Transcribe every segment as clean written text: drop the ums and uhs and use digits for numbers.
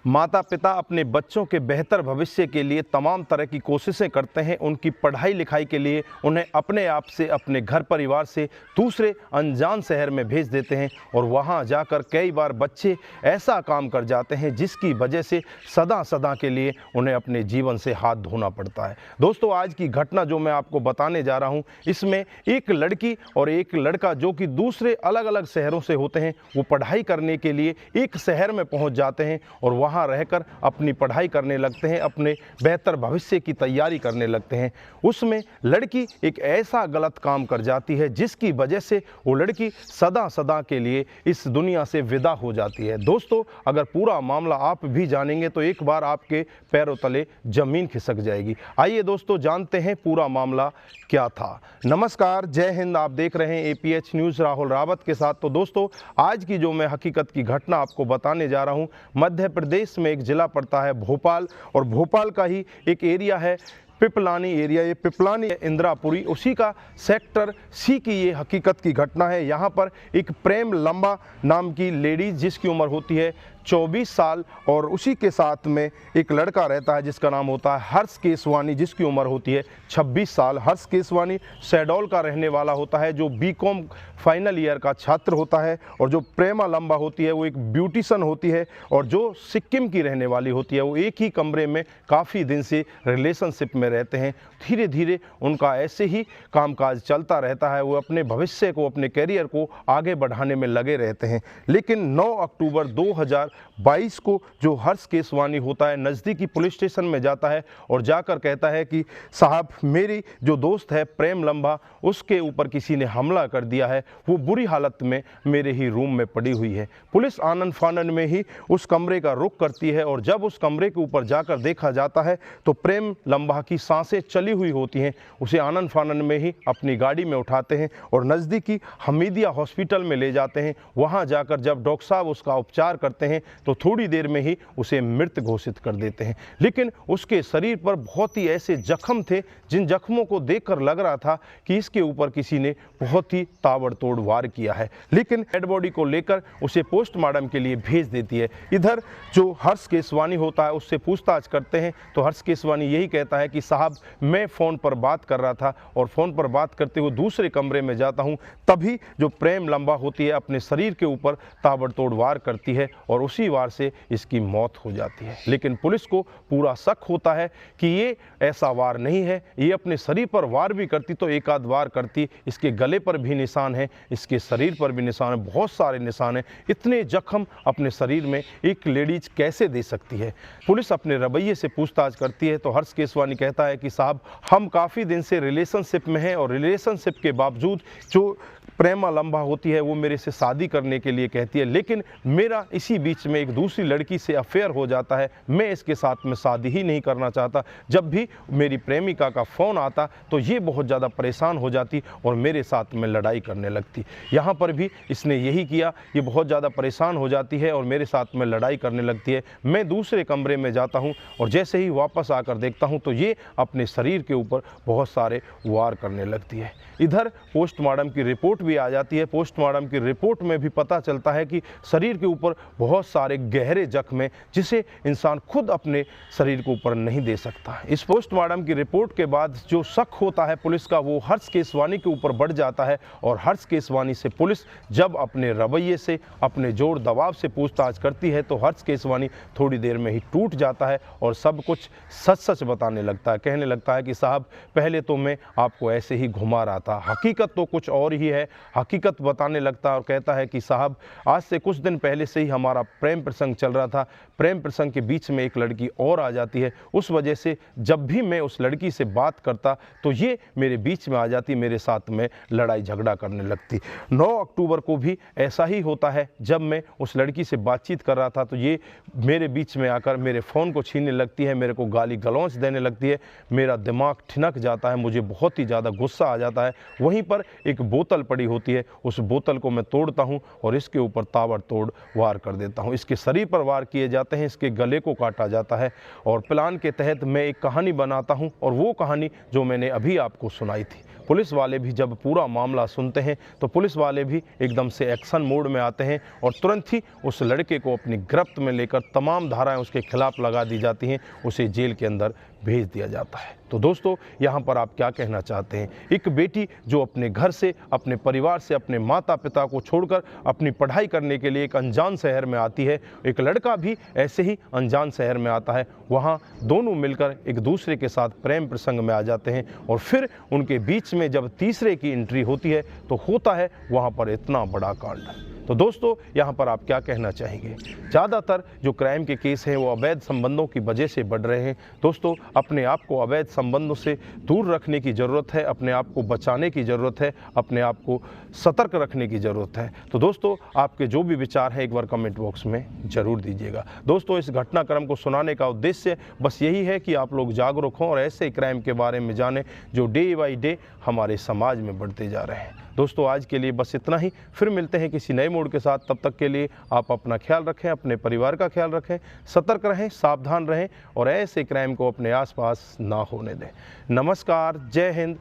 माता पिता अपने बच्चों के बेहतर भविष्य के लिए तमाम तरह की कोशिशें करते हैं। उनकी पढ़ाई लिखाई के लिए उन्हें अपने आप से, अपने घर परिवार से दूसरे अनजान शहर में भेज देते हैं और वहां जाकर कई बार बच्चे ऐसा काम कर जाते हैं जिसकी वजह से सदा सदा के लिए उन्हें अपने जीवन से हाथ धोना पड़ता है। दोस्तों, आज की घटना जो मैं आपको बताने जा रहा हूं, इसमें एक लड़की और एक लड़का जो कि दूसरे अलग अलग शहरों से होते हैं, वो पढ़ाई करने के लिए एक शहर में पहुंच जाते हैं और वहां रहकर अपनी पढ़ाई करने लगते हैं, अपने बेहतर भविष्य की तैयारी करने लगते हैं। उसमें लड़की एक ऐसा गलत काम कर जाती है जिसकी वजह से वो लड़की सदा सदा के लिए इस दुनिया से विदा हो जाती है। दोस्तों, अगर पूरा मामला आप भी जानेंगे तो एक बार आपके पैरों तले जमीन खिसक जाएगी। आइए दोस्तों, जानते हैं पूरा मामला क्या था। नमस्कार, जय हिंद। आप देख रहे हैं APH न्यूज़ राहुल रावत के साथ। तो दोस्तों, आज की जो मैं हकीकत की घटना आपको बताने जा रहा हूं, मध्य प्रदेश में एक ज़िला पड़ता है भोपाल, और भोपाल का ही एक एरिया है पिपलानी एरिया। ये पिपलानी इंदिरापुरी, उसी का सेक्टर C की ये हकीकत की घटना है। यहाँ पर एक प्रेम लंबा नाम की लेडीज जिसकी उम्र होती है 24 साल, और उसी के साथ में एक लड़का रहता है जिसका नाम होता है हर्ष केसवानी, जिसकी उम्र होती है 26 साल। हर्ष केसवानी शहडोल का रहने वाला होता है, जो BCom फाइनल ईयर का छात्र होता है, और जो प्रेमा लंबा होती है वो एक ब्यूटिशन होती है, और जो सिक्किम की रहने वाली होती है वो एक ही कमरे में काफ़ी दिन से रिलेशनशिप में रहते हैं। धीरे धीरे उनका ऐसे ही कामकाज चलता रहता है। वो अपने भविष्य को, अपने करियर को आगे बढ़ाने में लगे रहते हैं। लेकिन 9 अक्टूबर 2022 को जो हर्ष केसवानी होता है नज़दीकी पुलिस स्टेशन में जाता है और जाकर कहता है कि साहब, मेरी जो दोस्त है प्रेम लंबा, उसके ऊपर किसी ने हमला कर दिया है, वो बुरी हालत में मेरे ही रूम में पड़ी हुई है। पुलिस आनन फानन में ही उस कमरे का रुख करती है, और जब उस कमरे के ऊपर जाकर देखा जाता है तो प्रेम लंबा की सांसें चली हुई होती हैं। उसे आनन फानन में ही अपनी गाड़ी में उठाते हैं और नज़दीकी हमीदिया हॉस्पिटल में ले जाते हैं। वहाँ जाकर जब डॉक्टर साहब उसका उपचार करते हैं तो थोड़ी देर में ही उसे मृत घोषित कर देते हैं। लेकिन उसके शरीर पर बहुत ही ऐसे जख्म थे जिन जख्मों को देखकर लग रहा था कि इसके ऊपर किसी ने बहुत ही ताबड़तोड़ वार किया है। लेकिन डेड बॉडी को लेकर उसे पोस्टमार्टम के लिए भेज देती है। इधर जो हर्ष केसवानी होता है उससे पूछताछ करते हैं तो हर्ष केसवानी यही कहता है कि साहब, मैं फ़ोन पर बात कर रहा था और फ़ोन पर बात करते हुए दूसरे कमरे में जाता हूं, तभी जो प्रेम लंबा होती है अपने शरीर के ऊपर ताबड़तोड़ वार करती है और उसी वार से इसकी मौत हो जाती है। लेकिन पुलिस को पूरा शक होता है कि ये ऐसा वार नहीं है, ये अपने शरीर पर वार भी करती तो एक आध वार करती। इसके गले पर भी निशान है, इसके शरीर पर भी निशान है, बहुत सारे निशान हैं। इतने जख्म अपने शरीर में एक लेडीज कैसे दे सकती है? पुलिस अपने रवैये से पूछताछ करती है तो हर्ष केसवानी कहता है कि साहब, हम काफ़ी दिन से रिलेशनशिप में हैं और रिलेशनशिप के बावजूद जो प्रेमा लंबा होती है वो मेरे से शादी करने के लिए कहती है, लेकिन मेरा इसी बीच में एक दूसरी लड़की से अफेयर हो जाता है। मैं इसके साथ में शादी ही नहीं करना चाहता। जब भी मेरी प्रेमिका का फ़ोन आता तो ये बहुत ज़्यादा परेशान हो जाती और मेरे साथ में लड़ाई करने लगती। यहाँ पर भी इसने यही किया, ये बहुत ज़्यादा परेशान हो जाती है और मेरे साथ में लड़ाई करने लगती है। मैं दूसरे कमरे में जाता हूँ और जैसे ही वापस आकर देखता हूँ तो ये अपने शरीर के ऊपर बहुत सारे वार करने लगती है। इधर पोस्टमार्टम की रिपोर्ट भी आ जाती है। पोस्टमार्टम की रिपोर्ट में भी पता चलता है कि शरीर के ऊपर बहुत सारे गहरे जख्म हैं जिसे इंसान खुद अपने शरीर के ऊपर नहीं दे सकता। इस पोस्टमार्टम की रिपोर्ट के बाद जो शक होता है पुलिस का वो हर्ष केसवानी के ऊपर बढ़ जाता है, और हर्ष केसवानी से पुलिस जब अपने रवैये से, अपने जोर दबाव से पूछताछ करती है तो हर्ष केसवानी थोड़ी देर में ही टूट जाता है और सब कुछ सच सच बताने लगता है। कहने लगता है कि साहब, पहले तो मैं आपको ऐसे ही घुमा रहा था, हकीकत तो कुछ और ही है। हकीकत बताने लगता है और कहता है कि साहब, आज से कुछ दिन पहले से ही हमारा प्रेम प्रसंग चल रहा था। प्रेम प्रसंग के बीच में एक लड़की और आ जाती है, उस वजह से जब भी मैं उस लड़की से बात करता तो ये मेरे बीच में आ जाती, मेरे साथ में लड़ाई झगड़ा करने लगती। 9 अक्टूबर को भी ऐसा ही होता है। जब मैं उस लड़की से बातचीत कर रहा था तो ये मेरे बीच में आकर मेरे फ़ोन को छीनने लगती है, मेरे को गाली गलौज देने लगती है। मेरा दिमाग ठिनक जाता है, मुझे बहुत ही ज़्यादा गुस्सा आ जाता है। वहीं पर एक बोतल पड़ी होती है, उस बोतल को मैं तोड़ता हूं और इसके ऊपर ताबड़तोड़ वार कर देता हूं। इसके शरीर पर वार किए जाते हैं, इसके गले को काटा जाता है, और प्लान के तहत मैं एक कहानी बनाता हूं, और वो कहानी जो मैंने अभी आपको सुनाई थी। पुलिस वाले भी जब पूरा मामला सुनते हैं तो पुलिस वाले भी एकदम से एक्शन मोड में आते हैं और तुरंत ही उस लड़के को अपनी गिरफ्त में लेकर तमाम धाराएं उसके खिलाफ लगा दी जाती हैं, उसे जेल के अंदर भेज दिया जाता है। तो दोस्तों, यहाँ पर आप क्या कहना चाहते हैं? एक बेटी जो अपने घर से, अपने परिवार से, अपने माता पिता को छोड़कर अपनी पढ़ाई करने के लिए एक अनजान शहर में आती है, एक लड़का भी ऐसे ही अनजान शहर में आता है, वहाँ दोनों मिलकर एक दूसरे के साथ प्रेम प्रसंग में आ जाते हैं और फिर उनके बीच में जब तीसरे की एंट्री होती है तो होता है वहाँ पर इतना बड़ा कांड। तो दोस्तों, यहाँ पर आप क्या कहना चाहेंगे? ज़्यादातर जो क्राइम के केस हैं वो अवैध संबंधों की वजह से बढ़ रहे हैं। दोस्तों, अपने आप को अवैध संबंधों से दूर रखने की ज़रूरत है, अपने आप को बचाने की ज़रूरत है, अपने आप को सतर्क रखने की ज़रूरत है। तो दोस्तों, आपके जो भी विचार हैं एक बार कमेंट बॉक्स में ज़रूर दीजिएगा। दोस्तों, इस घटनाक्रम को सुनाने का उद्देश्य बस यही है कि आप लोग जागरूक हों और ऐसे क्राइम के बारे में जानें जो डे बाई डे हमारे समाज में बढ़ते जा रहे हैं। दोस्तों, आज के लिए बस इतना ही। फिर मिलते हैं किसी नए मोड़ के साथ। तब तक के लिए आप अपना ख्याल रखें, अपने परिवार का ख्याल रखें, सतर्क रहें, सावधान रहें और ऐसे क्राइम को अपने आसपास ना होने दें। नमस्कार, जय हिंद,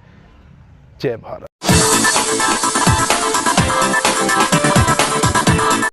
जय भारत।